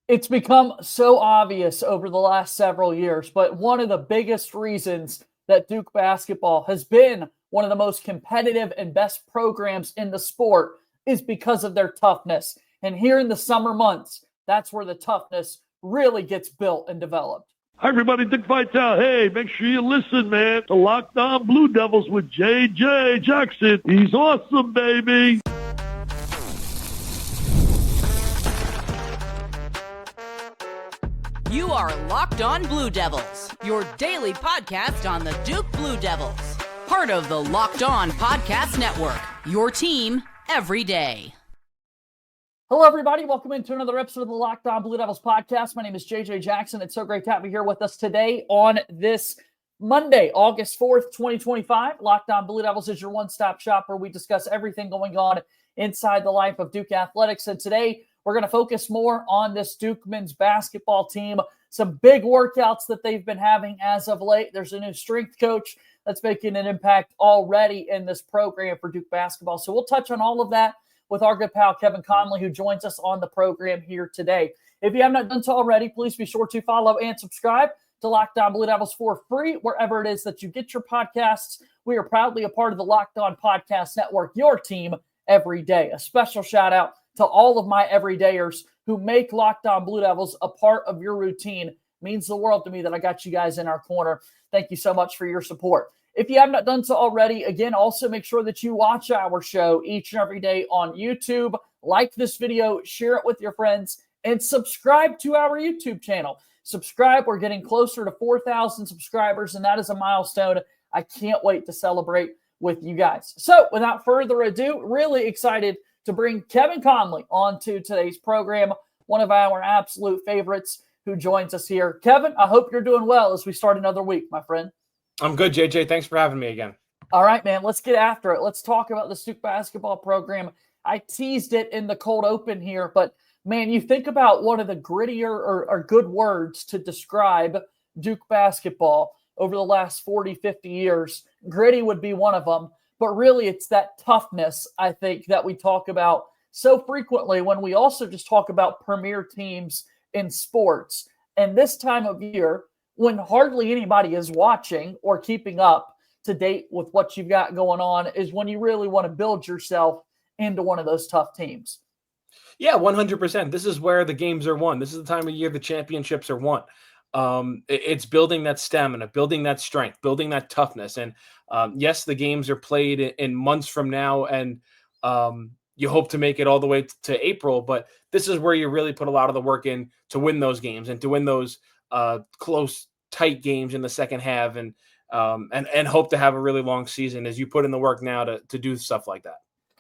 It's become so obvious over the last several years, but one of the biggest reasons that Duke basketball has been one of the most competitive and best programs in the sport is because of their toughness. And here in the summer months, that's where the toughness really gets built and developed. Hi, everybody. Dick Vitale. Hey, make sure you listen, man, to Locked On Blue Devils with J.J. Jackson. He's awesome, baby. You are Locked On Blue Devils, your daily podcast on the Duke Blue Devils. Part of the Locked On Podcast Network, your team every day. Hello, everybody. Welcome into another episode of the Locked On Blue Devils podcast. My name is J.J. Jackson. It's so great to have you here with us today on this Monday, August 4th, 2025. Locked On Blue Devils is your one-stop shop where we discuss everything going on inside the life of Duke athletics. And today, we're going to focus more on this Duke men's basketball team. Some big workouts that they've been having as of late. There's a new strength coach that's making an impact already in this program for Duke basketball. So we'll touch on all of that with our good pal Kevin Connelly, who joins us on the program here today. If you have not done so already, please be sure to follow and subscribe to Locked On Blue Devils for free, wherever it is that you get your podcasts. We are proudly a part of the Locked On Podcast Network, your team every day. A special shout out to all of my everydayers who make Locked On Blue Devils a part of your routine. It means the world to me that I got you guys in our corner. Thank you so much for your support. If you have not done so already, again, also make sure that you watch our show each and every day on YouTube. Like this video, share it with your friends, and subscribe to our YouTube channel. Subscribe. We're getting closer to 4,000 subscribers, and that is a milestone I can't wait to celebrate with you guys. So without further ado, really excited to bring Kevin Connelly onto today's program, one of our absolute favorites who joins us here. Kevin, I hope you're doing well as we start another week, my friend. I'm good, JJ. Thanks for having me again. All right, man. Let's get after it. Let's talk about the Duke basketball program. I teased it in the cold open here, but man, you think about one of the grittier or good words to describe Duke basketball over the last 40, 50 years. Gritty would be one of them. But really, it's that toughness, I think, that we talk about so frequently when we also just talk about premier teams in sports. And this time of year, when hardly anybody is watching or keeping up to date with what you've got going on, is when you really want to build yourself into one of those tough teams. Yeah, 100%. This is where the games are won. This is the time of year the championships are won. It's building that stamina, building that strength, building that toughness. And yes, the games are played in months from now, and you hope to make it all the way to April. But this is where you really put a lot of the work in to win those games and to win those close, tight games in the second half, and hope to have a really long season as you put in the work now to do stuff like that.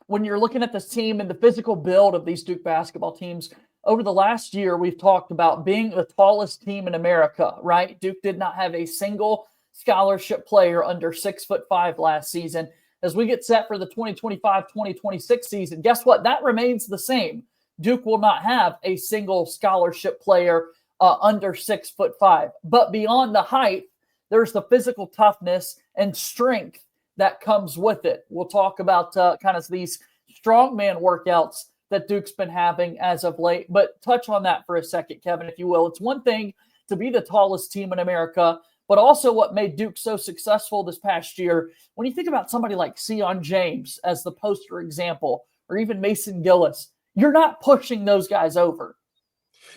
When you're looking at this team and the physical build of these Duke basketball teams, over the last year, we've talked about being the tallest team in America, right? Duke did not have a single scholarship player under 6'5" last season. As we get set for the 2025-2026 season, guess what? That remains the same. Duke will not have a single scholarship player under 6'5". But beyond the height, there's the physical toughness and strength that comes with it. We'll talk about kind of these strongman workouts that Duke's been having as of late. But touch on that for a second, Kevin, if you will. It's one thing to be the tallest team in America, but also what made Duke so successful this past year. When you think about somebody like Sion James as the poster example, or even Mason Gillis, you're not pushing those guys over.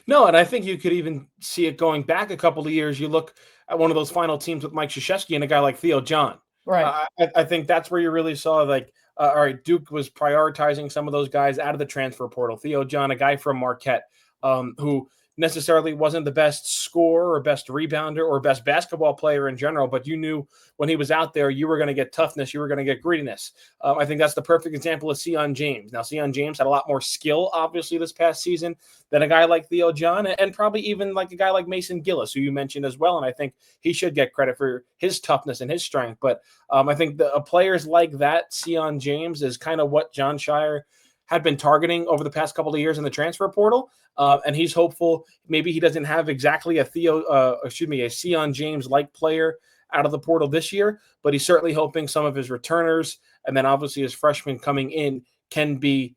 No, and I think you could even see it going back a couple of years. You look at one of those final teams with Mike Krzyzewski and a guy like Theo John. Right. I think that's where you really saw, like, all right, Duke was prioritizing some of those guys out of the transfer portal. Theo John, a guy from Marquette, who necessarily wasn't the best scorer or best rebounder or best basketball player in general, but you knew when he was out there, you were going to get toughness, you were going to get grittiness. I think that's the perfect example of Sion James. Now, Sion James had a lot more skill, obviously, this past season than a guy like Theo John, and probably even like a guy like Mason Gillis, who you mentioned as well. And I think he should get credit for his toughness and his strength. But I think players like that, Sion James, is kind of what John Shire had been targeting over the past couple of years in the transfer portal. And he's hopeful maybe he doesn't have exactly a Sion James-like player out of the portal this year, but he's certainly hoping some of his returners and then obviously his freshmen coming in can be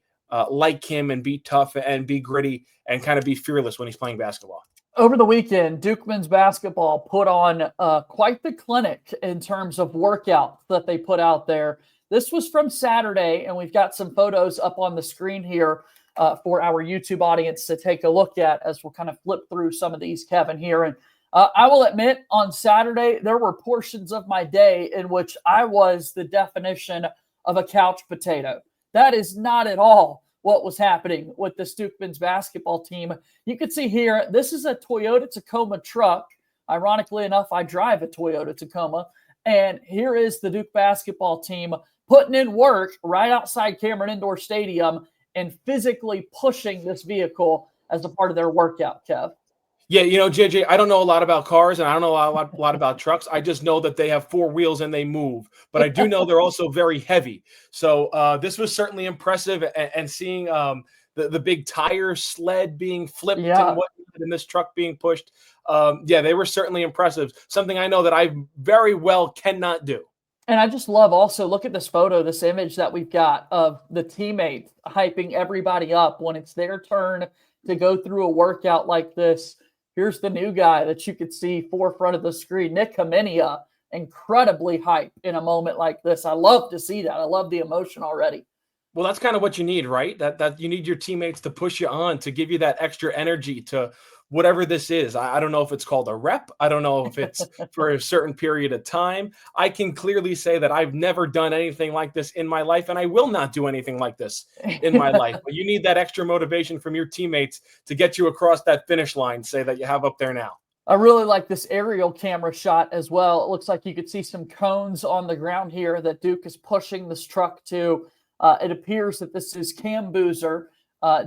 like him and be tough and be gritty and kind of be fearless when he's playing basketball. Over the weekend, Duke men's basketball put on quite the clinic in terms of workout that they put out there. This was from Saturday, and we've got some photos up on the screen here for our YouTube audience to take a look at as we'll kind of flip through some of these, Kevin, here. And I will admit, on Saturday, there were portions of my day in which I was the definition of a couch potato. That is not at all what was happening with the Duke men's basketball team. You can see here, this is a Toyota Tacoma truck. Ironically enough, I drive a Toyota Tacoma. And here is the Duke basketball team putting in work right outside Cameron Indoor Stadium and physically pushing this vehicle as a part of their workout, Kev. Yeah, JJ, I don't know a lot about cars and I don't know a lot about trucks. I just know that they have four wheels and they move. But I do know they're also very heavy. So this was certainly impressive. And seeing the big tire sled being flipped and whatnot, and this truck being pushed. They were certainly impressive. Something I know that I very well cannot do. And I just love also, look at this photo, this image that we've got of the teammates hyping everybody up when it's their turn to go through a workout like this. Here's the new guy that you could see forefront of the screen, Nick Kamenia, incredibly hype in a moment like this. I love to see that. I love the emotion already. Well, that's kind of what you need, right? That you need your teammates to push you on, to give you that extra energy to whatever this is. I don't know if it's called a rep. I don't know if it's for a certain period of time. I can clearly say that I've never done anything like this in my life, and I will not do anything like this in my life. But you need that extra motivation from your teammates to get you across that finish line, say, that you have up there now. I really like this aerial camera shot as well. It looks like you could see some cones on the ground here that Duke is pushing this truck to. It appears that this is Cam Boozer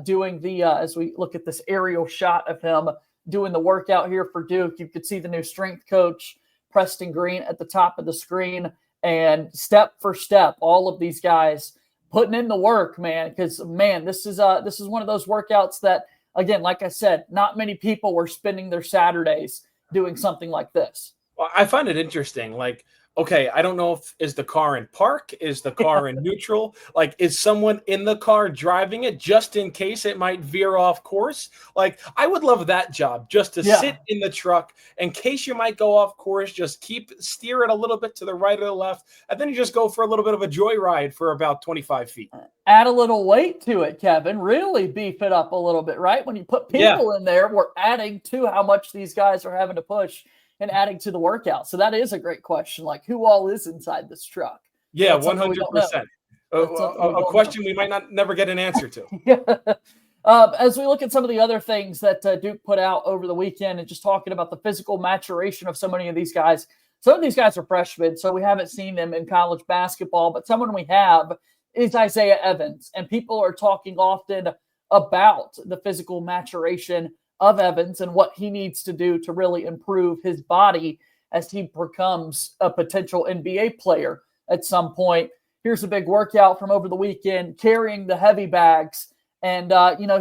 doing the, as we look at this aerial shot of him doing the workout here for Duke. You could see the new strength coach, Preston Greene, at the top of the screen. And step for step, all of these guys putting in the work, man, because, man, this is one of those workouts that, again, like I said, not many people were spending their Saturdays doing something like this. Well, I find it interesting. Like, okay, I don't know if is the car in park, is the car in neutral, like is someone in the car driving it just in case it might veer off course? Like, I would love that job, just to sit in the truck in case you might go off course, just steer it a little bit to the right or the left, and then you just go for a little bit of a joyride for about 25 feet. Add a little weight to it, Kevin, really beef it up a little bit, right? When you put people in there, we're adding to how much these guys are having to push and adding to the workout. So that is a gret question. Like, who all is inside this truck? Yeah, 100%. A question we might never get an answer to. As we look at some of the other things that Duke put out over the weekend and just talking about the physical maturation of so many of these guys. Some of these guys are freshmen, so we haven't seen them in college basketball, but someone we have is Isaiah Evans. And people are talking often about the physical maturation of Evans and what he needs to do to really improve his body as he becomes a potential NBA player at some point. Here's a big workout from over the weekend, carrying the heavy bags. And,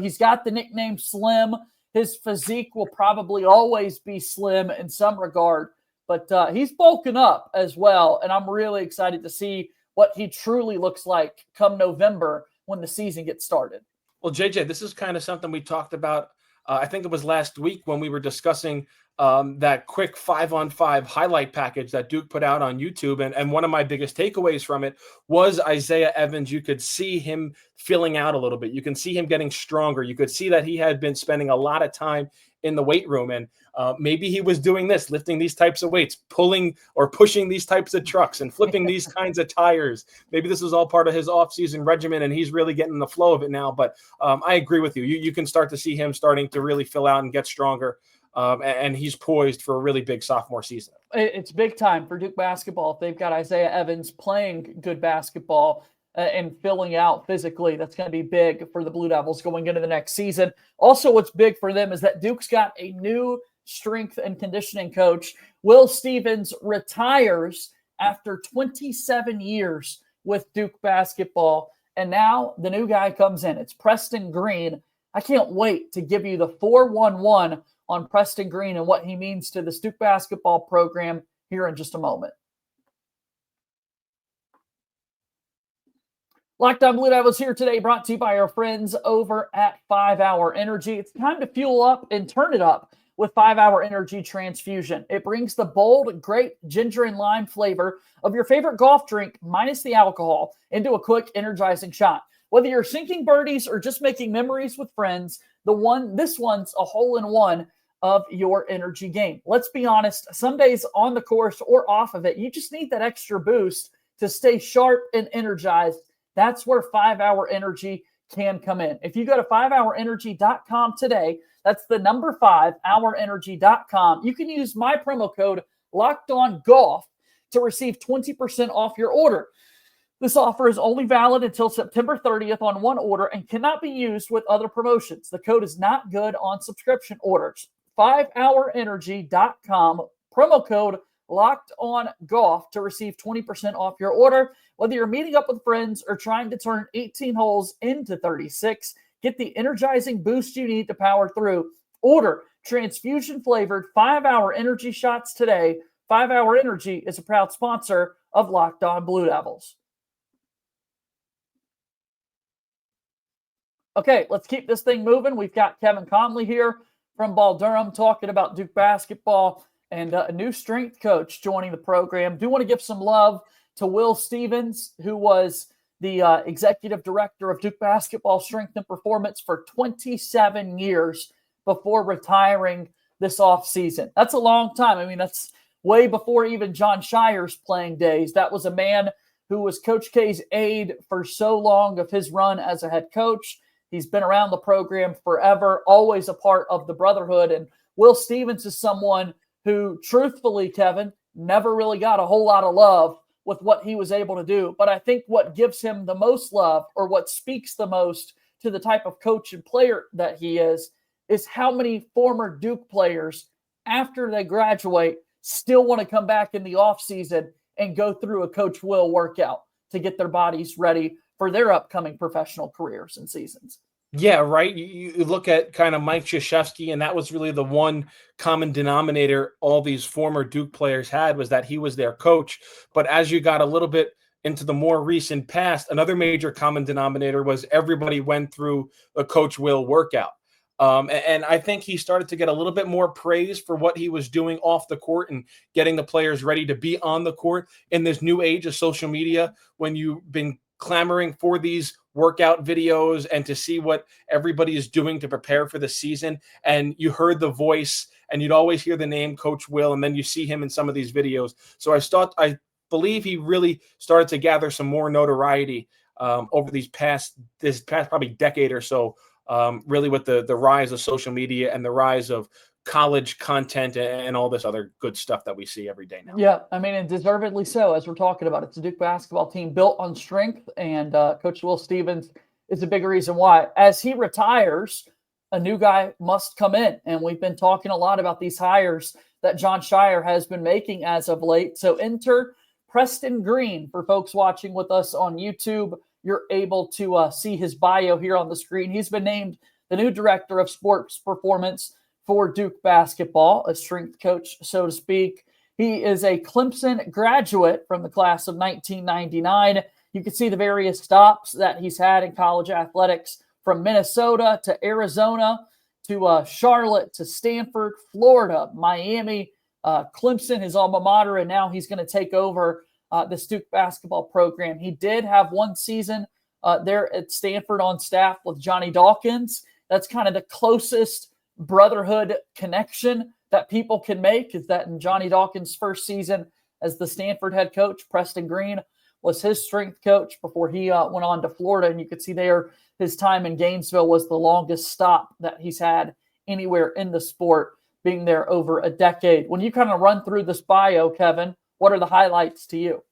he's got the nickname Slim. His physique will probably always be slim in some regard, but he's bulking up as well. And I'm really excited to see what he truly looks like come November when the season gets started. Well, JJ, this is kind of something we talked about. I think it was last week when we were discussing that quick 5-on-5 highlight package that Duke put out on YouTube. And one of my biggest takeaways from it was Isaiah Evans. You could see him filling out a little bit. You can see him getting stronger. You could see that he had been spending a lot of time in the weight room. And maybe he was doing this, lifting these types of weights, pulling or pushing these types of trucks and flipping these kinds of tires. Maybe this was all part of his off-season regimen and he's really getting the flow of it now. But I agree with you. You can start to see him starting to really fill out and get stronger. And he's poised for a really big sophomore season. It's big time for Duke basketball. If they've got Isaiah Evans playing good basketball and filling out physically, that's going to be big for the Blue Devils going into the next season. Also, what's big for them is that Duke's got a new strength and conditioning coach. Will Stevens retires after 27 years with Duke basketball. And now the new guy comes in. It's Preston Greene. I can't wait to give you the 411 on Preston Greene and what he means to the Duke basketball program here in just a moment. Locked On Blue Devils here today, brought to you by our friends over at 5 Hour Energy. It's time to fuel up and turn it up with 5 Hour Energy Transfusion. It brings the bold, grape, ginger, and lime flavor of your favorite golf drink, minus the alcohol, into a quick, energizing shot. Whether you're sinking birdies or just making memories with friends, this one's a hole-in-one of your energy game. Let's be honest, some days on the course or off of it, you just need that extra boost to stay sharp and energized. That's where 5 Hour Energy can come in. If you go to 5hourenergy.com today, that's the number 5hourenergy.com. You can use my promo code LOCKEDONGOLF to receive 20% off your order. This offer is only valid until September 30th on one order and cannot be used with other promotions. The code is not good on subscription orders. 5hourenergy.com, promo code LOCKEDONGOLF to receive 20% off your order. Whether you're meeting up with friends or trying to turn 18 holes into 36, get the energizing boost you need to power through. Order transfusion-flavored 5 Hour Energy shots today. 5 Hour Energy is a proud sponsor of Locked On Blue Devils. Okay, let's keep this thing moving. We've got Kevin Connelly here from Ball Durham talking about Duke basketball and a new strength coach joining the program. Do want to give some love to Will Stevens, who was the executive director of Duke basketball strength and performance for 27 years before retiring this offseason. That's a long time. I mean, that's way before even John Shire's playing days. That was a man who was Coach K's aide for so long of his run as a head coach. He's been around the program forever, always a part of the brotherhood. And Will Stevens is someone who, truthfully, Kevin, never really got a whole lot of love with what he was able to do. But I think what gives him the most love, or what speaks the most to the type of coach and player that he is how many former Duke players, after they graduate, still want to come back in the offseason and go through a Coach Will workout to get their bodies ready for their upcoming professional careers and seasons. Yeah, right. You look at kind of Mike Krzyzewski, and that was really the one common denominator all these former Duke players had, was that he was their coach. But as you got a little bit into the more recent past, another major common denominator was everybody went through a Coach Will workout. And I think he started to get a little bit more praise for what he was doing off the court and getting the players ready to be on the court in this new age of social media, when you've been clamoring for these workout videos and to see what everybody is doing to prepare for the season. And you heard the voice, and you'd always hear the name Coach Will, and then you see him in some of these videos. So I believe he really started to gather some more notoriety over this past probably decade or so, really with the rise of social media and the rise of college content and all this other good stuff that we see every day now. Yeah, I mean, and deservedly so, as we're talking about. It's a Duke basketball team built on strength, and Coach Will Stevens is a big reason why. As he retires, a new guy must come in, and we've been talking a lot about these hires that John Shire has been making as of late. So enter Preston Greene. For folks watching with us on YouTube, you're able to see his bio here on the screen. He's been named the new director of sports performance for Duke basketball, a strength coach, so to speak. He is a Clemson graduate from the class of 1999. You can see the various stops that he's had in college athletics, from Minnesota to Arizona to Charlotte to Stanford, Florida, Miami, Clemson, his alma mater, and now he's going to take over this Duke basketball program. He did have one season there at Stanford on staff with Johnny Dawkins. That's kind of the closest brotherhood connection that people can make, is that in Johnny Dawkins' first season as the Stanford head coach, Preston Greene was his strength coach before he went on to Florida. And you could see there his time in Gainesville was the longest stop that he's had anywhere in the sport, being there over a decade. When you kind of run through this bio, Kevin, what are the highlights to you?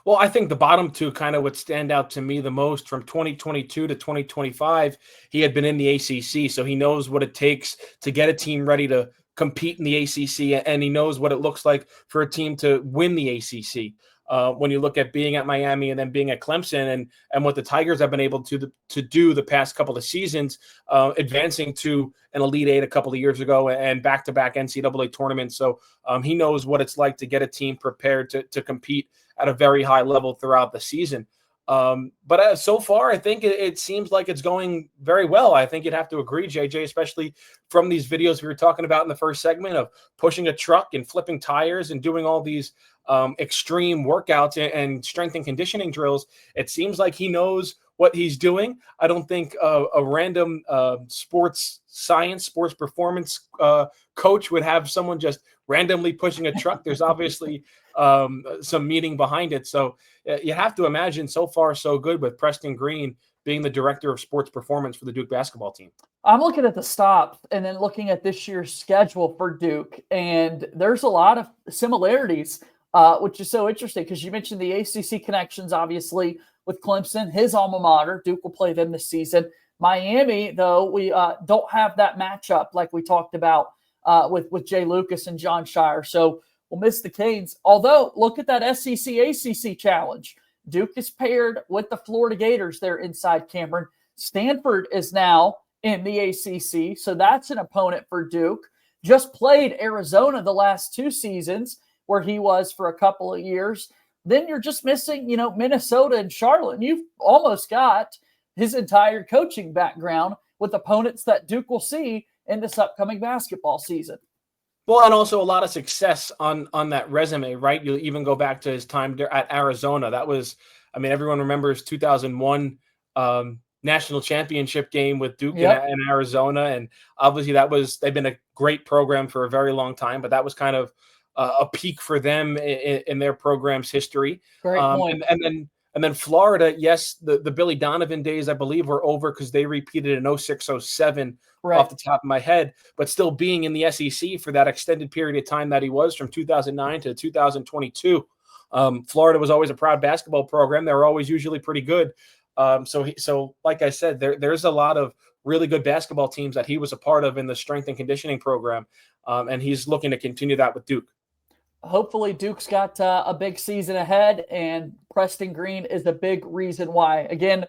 Well, I think the bottom two kind of would stand out to me the most. From 2022 to 2025, he had been in the ACC, so he knows what it takes to get a team ready to compete in the ACC, and he knows what it looks like for a team to win the ACC. When you look at being at Miami and then being at Clemson, and what the Tigers have been able to do the past couple of seasons, advancing to an Elite Eight a couple of years ago and back-to-back NCAA tournaments. So he knows what it's like to get a team prepared to compete at a very high level throughout the season. But so far, I think it seems like it's going very well. I think you'd have to agree, JJ, especially from these videos we were talking about in the first segment of pushing a truck and flipping tires and doing all these extreme workouts and strength and conditioning drills. It seems like he knows what he's doing. I don't think a random sports performance coach would have someone just randomly pushing a truck. There's obviously some meaning behind it. So you have to imagine so far so good with Preston Greene being the director of sports performance for the Duke basketball team. I'm looking at the stops and then looking at this year's schedule for Duke, and there's a lot of similarities, which is so interesting because you mentioned the ACC connections, obviously, with Clemson, his alma mater. Duke will play them this season. Miami, though, we don't have that matchup like we talked about with Jay Lucas and John Shire. So we'll miss the Canes. Although, look at that SEC-ACC challenge. Duke is paired with the Florida Gators there inside Cameron. Stanford is now in the ACC, so that's an opponent for Duke. Just played Arizona the last 2 seasons, where he was for a couple of years. Then you're just missing, Minnesota and Charlotte. And you've almost got his entire coaching background with opponents that Duke will see in this upcoming basketball season. Well, and also a lot of success on that resume, right? You even go back to his time at Arizona. That was, everyone remembers 2001 national championship game with Duke in Arizona. And obviously they've been a great program for a very long time, but that was kind of a peak for them in their program's history. Great point. And then Florida, yes, the Billy Donovan days, I believe, were over because they repeated in 06-07 off the top of my head. But still being in the SEC for that extended period of time that he was from 2009 to 2022, Florida was always a proud basketball program. They were always usually pretty good. So like I said, there's a lot of really good basketball teams that he was a part of in the strength and conditioning program, and he's looking to continue that with Duke. Hopefully Duke's got a big season ahead, and Preston Greene is a big reason why. Again,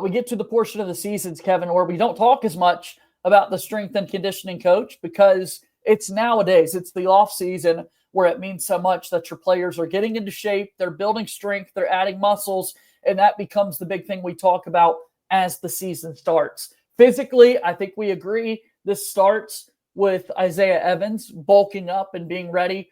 we get to the portion of the seasons, Kevin, where we don't talk as much about the strength and conditioning coach because it's nowadays, it's the off season where it means so much that your players are getting into shape, they're building strength, they're adding muscles, and that becomes the big thing we talk about as the season starts. Physically, I think we agree this starts with Isaiah Evans bulking up and being ready.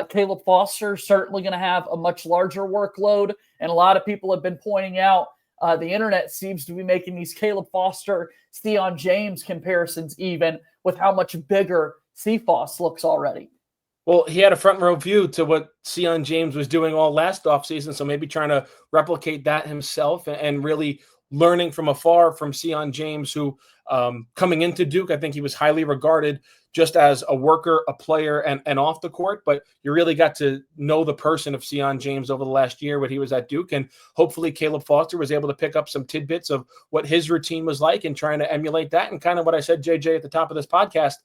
Caleb Foster certainly going to have a much larger workload, and a lot of people have been pointing out the internet seems to be making these Caleb Foster, Steon James comparisons even with how much bigger CFOS looks already. Well, he had a front row view to what Steon James was doing all last offseason, so maybe trying to replicate that himself and really learning from afar from Steon James, who coming into Duke, I think he was highly regarded just as a worker, a player, and off the court. But you really got to know the person of Steon James over the last year when he was at Duke. And hopefully Caleb Foster was able to pick up some tidbits of what his routine was like and trying to emulate that. And kind of what I said, JJ, at the top of this podcast,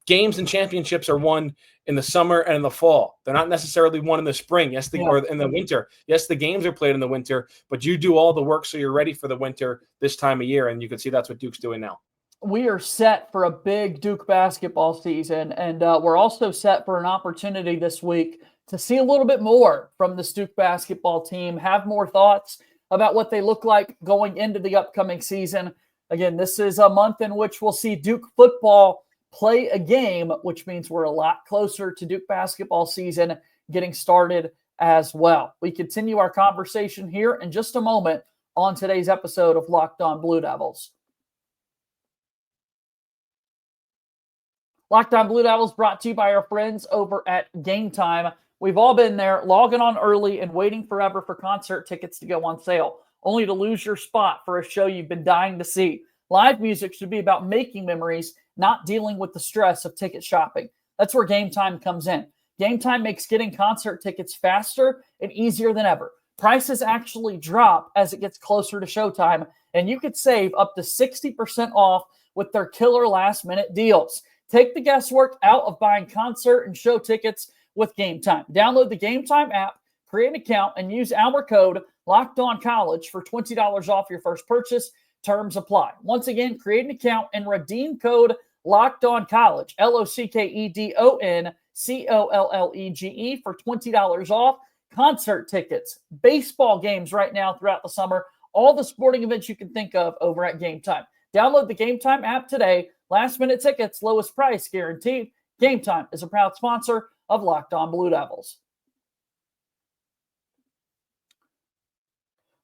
games and championships are won in the summer and in the fall. They're not necessarily won in the spring, or in the winter. Yes, the games are played in the winter, but you do all the work so you're ready for the winter this time of year. And you can see that's what Duke's doing now. We are set for a big Duke basketball season, and we're also set for an opportunity this week to see a little bit more from this Duke basketball team, have more thoughts about what they look like going into the upcoming season. Again, this is a month in which we'll see Duke football play a game, which means we're a lot closer to Duke basketball season getting started as well. We continue our conversation here in just a moment on today's episode of Locked On Blue Devils. Locked On Blue Devils brought to you by our friends over at Game Time. We've all been there, logging on early and waiting forever for concert tickets to go on sale, only to lose your spot for a show you've been dying to see. Live music should be about making memories, not dealing with the stress of ticket shopping. That's where Game Time comes in. Game Time makes getting concert tickets faster and easier than ever. Prices actually drop as it gets closer to showtime, and you could save up to 60% off with their killer last-minute deals. Take the guesswork out of buying concert and show tickets with Game Time. Download the Game Time app, create an account, and use our code LOCKEDONCollege for $20 off your first purchase. Terms apply. Once again, create an account and redeem code LOCKEDONCollege, LOCKEDONCOLLEGE for $20 off. concert tickets, baseball games right now throughout the summer, all the sporting events you can think of over at Game Time. Download the Game Time app today. Last-minute tickets, lowest price guaranteed. Game Time is a proud sponsor of Locked On Blue Devils.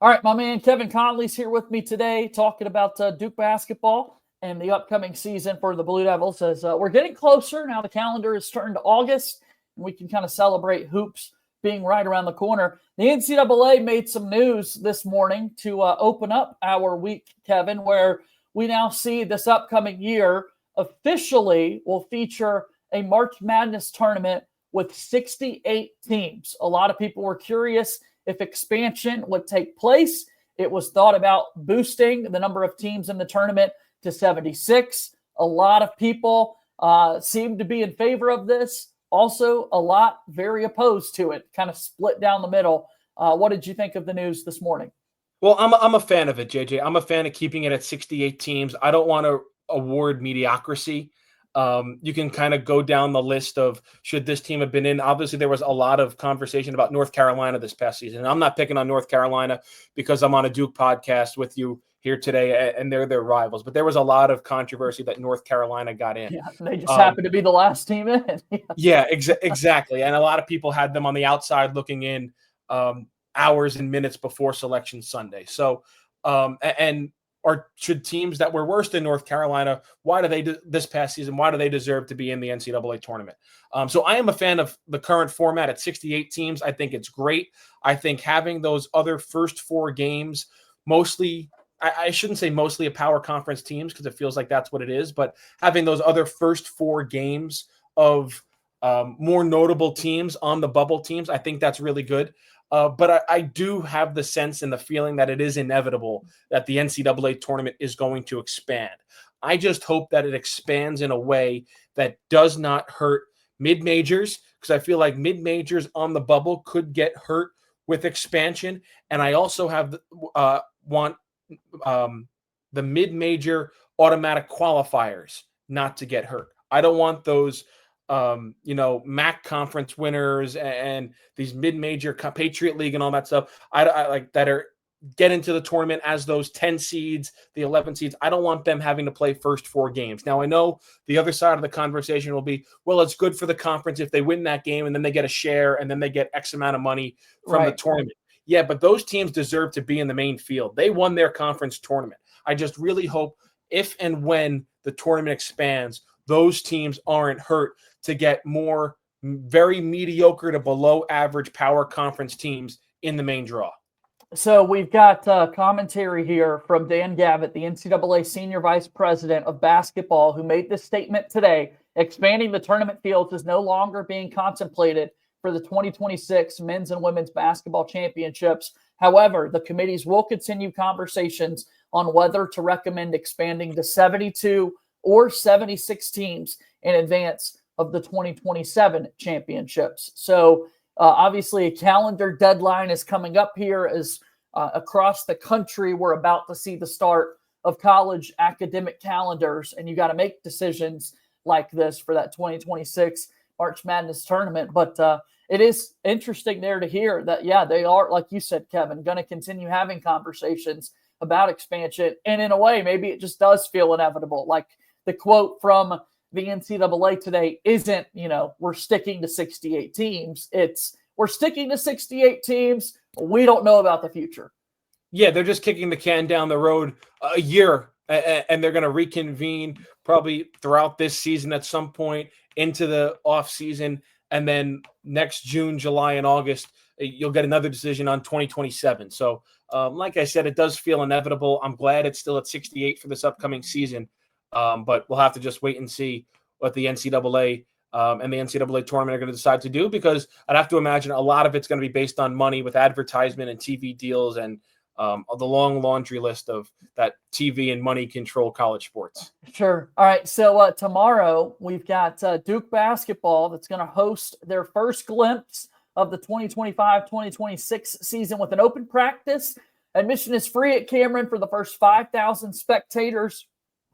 All right, my man Kevin Connelly's here with me today talking about Duke basketball and the upcoming season for the Blue Devils. As we're getting closer now, the calendar is turned to August, and we can kind of celebrate hoops being right around the corner. The NCAA made some news this morning to open up our week, Kevin, where we now see this upcoming year officially will feature a March Madness tournament with 68 teams. A lot of people were curious if expansion would take place. It was thought about boosting the number of teams in the tournament to 76. A lot of people seem to be in favor of this. Also, a lot very opposed to it, kind of split down the middle. What did you think of the news this morning? Well, I'm a fan of it, JJ. I'm a fan of keeping it at 68 teams. I don't want to award mediocrity. You can kind of go down the list of should this team have been in. Obviously, there was a lot of conversation about North Carolina this past season. And I'm not picking on North Carolina because I'm on a Duke podcast with you here today, and they're their rivals. But there was a lot of controversy that North Carolina got in. Yeah, they just happened to be the last team in. Yeah, exactly. And a lot of people had them on the outside looking in hours and minutes before Selection Sunday. So, or should teams that were worse than North Carolina, why do they this past season, why do they deserve to be in the NCAA tournament? So I am a fan of the current format at 68 teams. I think it's great. I think having those other first four games, mostly, I shouldn't say mostly a power conference teams because it feels like that's what it is, but having those other first four games of more notable teams on the bubble teams, I think that's really good. But I do have the sense and the feeling that it is inevitable that the NCAA tournament is going to expand. I just hope that it expands in a way that does not hurt mid-majors, because I feel like mid-majors on the bubble could get hurt with expansion. And I also have want the mid-major automatic qualifiers not to get hurt. I don't want those MAC conference winners and these mid-major Patriot League and all that stuff. I like that are get into the tournament as those 10 seeds, the 11 seeds. I don't want them having to play first four games. Now, I know the other side of the conversation will be, well, it's good for the conference if they win that game and then they get a share and then they get X amount of money from the tournament. Yeah, but those teams deserve to be in the main field. They won their conference tournament. I just really hope if and when the tournament expands, those teams aren't hurt to get more very mediocre to below average power conference teams in the main draw. So we've got commentary here from Dan Gavitt, the NCAA Senior Vice President of Basketball, who made this statement today. Expanding the tournament fields is no longer being contemplated for the 2026 men's and women's basketball championships. However, the committees will continue conversations on whether to recommend expanding to 72 or 76 teams in advance of the 2027 championships. So obviously a calendar deadline is coming up here as across the country we're about to see the start of college academic calendars, and you got to make decisions like this for that 2026 March Madness tournament. But it is interesting there to hear that, yeah, they are, like you said, Kevin, going to continue having conversations about expansion. And in a way, maybe it just does feel inevitable. Like the quote from the NCAA today isn't, we're sticking to 68 teams. It's we're sticking to 68 teams. We don't know about the future. Yeah, they're just kicking the can down the road a year, and they're going to reconvene probably throughout this season at some point into the off season. And then next June, July, and August, you'll get another decision on 2027. So like I said, it does feel inevitable. I'm glad it's still at 68 for this upcoming season. But we'll have to just wait and see what the NCAA and the NCAA tournament are going to decide to do, because I'd have to imagine a lot of it's going to be based on money with advertisement and TV deals and the long laundry list of that TV and money control college sports. Sure. All right. So tomorrow we've got Duke basketball that's going to host their first glimpse of the 2025-2026 season with an open practice. Admission is free at Cameron for the first 5,000 spectators,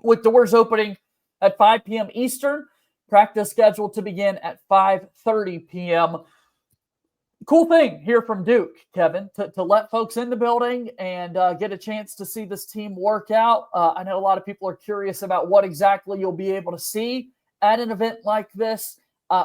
with doors opening at 5 p.m. Eastern. Practice scheduled to begin at 5:30 p.m. Cool thing here from Duke, Kevin, to let folks in the building and get a chance to see this team work out. I know a lot of people are curious about what exactly you'll be able to see at an event like this.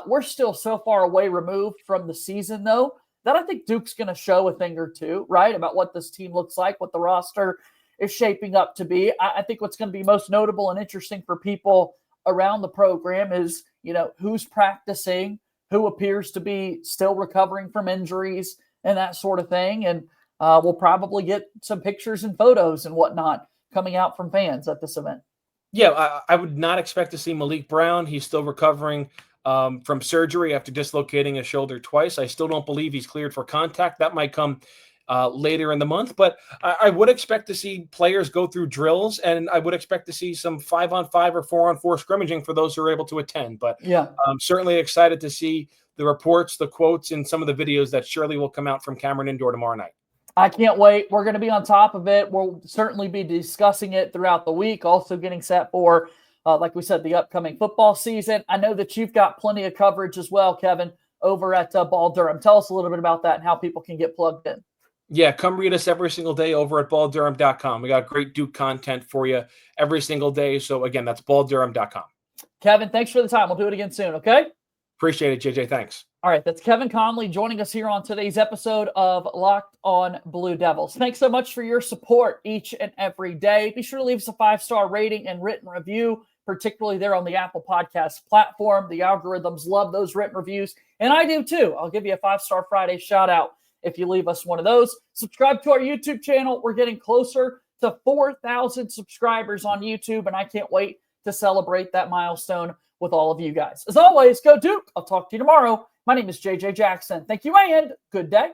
We're still so far away removed from the season, though, that I think Duke's going to show a thing or two, right, about what this team looks like, what the roster is shaping up to be. I think what's going to be most notable and interesting for people around the program is, who's practicing, who appears to be still recovering from injuries and that sort of thing. And we'll probably get some pictures and photos and whatnot coming out from fans at this event. Yeah, I would not expect to see Malik Brown. He's still recovering from surgery after dislocating his shoulder twice. I still don't believe he's cleared for contact. That might come later in the month, but I would expect to see players go through drills, and I would expect to see some 5-on-5 or 4-on-4 scrimmaging for those who are able to attend. But yeah, I'm certainly excited to see the reports, the quotes, and some of the videos that surely will come out from Cameron Indoor tomorrow night. I can't wait. We're going to be on top of it. We'll certainly be discussing it throughout the week, also getting set for, like we said, the upcoming football season. I know that you've got plenty of coverage as well, Kevin, over at Ball Durham. Tell us a little bit about that and how people can get plugged in. Yeah, come read us every single day over at balldurham.com. We got great Duke content for you every single day. So, again, that's balldurham.com. Kevin, thanks for the time. We'll do it again soon, okay? Appreciate it, JJ. Thanks. All right, that's Kevin Connelly joining us here on today's episode of Locked on Blue Devils. Thanks so much for your support each and every day. Be sure to leave us a 5-star rating and written review, particularly there on the Apple Podcast platform. The algorithms love those written reviews, and I do too. I'll give you a 5-star Friday shout-out if you leave us one of those. Subscribe to our YouTube channel. We're getting closer to 4,000 subscribers on YouTube, and I can't wait to celebrate that milestone with all of you guys. As always, go Duke. I'll talk to you tomorrow. My name is JJ Jackson. Thank you and good day.